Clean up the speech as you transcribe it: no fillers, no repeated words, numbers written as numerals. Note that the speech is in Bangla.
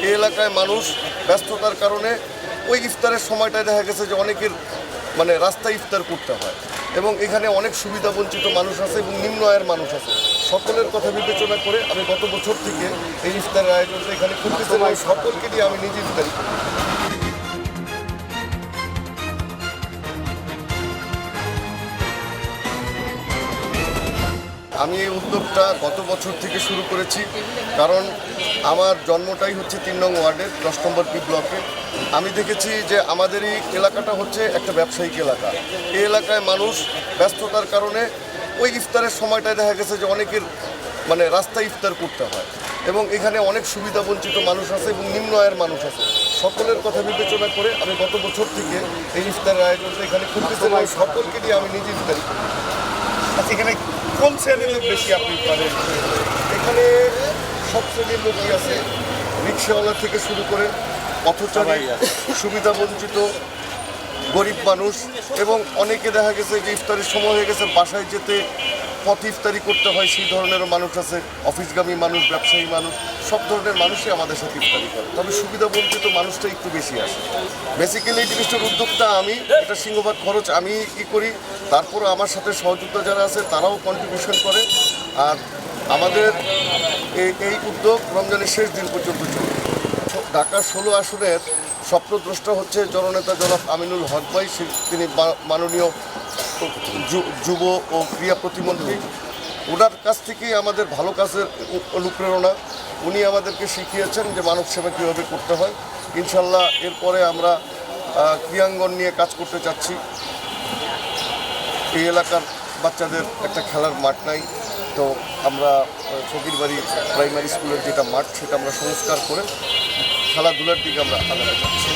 এই এলাকায় মানুষ ব্যস্ততার কারণে ওই ইফতারের সময়টায় দেখা গেছে যে অনেকের রাস্তায় ইফতার করতে হয় এবং এখানে অনেক সুবিধা বঞ্চিত মানুষ আছে এবং নিম্ন আয়ের মানুষ আছে। সকলের কথা বিবেচনা করে আমি গত বছর থেকে এই ইফতারের আয়োজনটা এখানে করতেছি এবং সকলকে দিয়ে আমি নিজে ইফতারি করি। আমি এই উদ্যোগটা গত বছর থেকে শুরু করেছি, কারণ আমার জন্মটাই হচ্ছে ৩ নং ওয়ার্ডের ১০ নম্বর পি ব্লকে। আমি দেখেছি যে আমাদের এই এলাকাটা হচ্ছে একটা ব্যবসায়িক এলাকা। এই এলাকায় মানুষ ব্যস্ততার কারণে ওই ইফতারের সময়টায় দেখা গেছে যে অনেকের রাস্তায় ইফতার করতে হয় এবং এখানে অনেক সুবিধা বঞ্চিত মানুষ আছে এবং নিম্ন আয়ের মানুষ আছে। সকলের কথা বিবেচনা করে আমি গত বছর থেকে এই ইফতারের আয়োজনটা এখানে করতেছি এবং সকলকে দিয়ে আমি নিজে ইফতারি করি। আচ্ছা, এখানে কোন শ্রেণীর লোক বেশি আপনি পারেন? এখানে সব শ্রেণীর লোকই আছে, রিক্সাওয়ালা থেকে শুরু করে পথচারী, সুবিধা বঞ্চিত গরিব মানুষ এবং অনেকে দেখা গেছে যে ইফতারের সময় হয়ে গেছে বাসায় যেতে পথে ইফতারি করতে হয়, সেই ধরনেরও মানুষ আছে। অফিসগামী মানুষ, ব্যবসায়ী মানুষ, সব ধরনের মানুষই আমাদের সাথে ইফতারি করে, তবে সুবিধা বঞ্চিত মানুষটা একটু বেশি আসে। বেসিক্যালি এই জিনিসটার উদ্যোগটা আমি, এটা সিংহভাগ খরচ আমি করি, তারপরও আমার সাথে সহযোগিতা যারা আছে তারাও কন্ট্রিবিউশন করে। আর আমাদের এই উদ্যোগ রমজানের শেষ দিন পর্যন্ত চলে। ঢাকা 16 আসনের স্বপ্নদ্রষ্টা হচ্ছে জননেতা জনাব আমিনুল হক ভাই। তিনি মাননীয় যুব ও ক্রীড়া প্রতিমন্ত্রী। ওনার কাছ থেকেই আমাদের ভালো কাজের অনুপ্রেরণা। উনি আমাদেরকে শিখিয়েছেন যে মানব সেবা কীভাবে করতে হয়। ইনশাল্লাহ এরপরে আমরা ক্রীড়াঙ্গন নিয়ে কাজ করতে চাচ্ছি। এই এলাকার বাচ্চাদের একটা খেলার মাঠ নাই, তো আমরা ফকিরবাড়ি প্রাইমারি স্কুলের যেটা মাঠ সেটা আমরা সংস্কার করে খেলাধুলার দিকে আমরা আগাতে চাচ্ছি।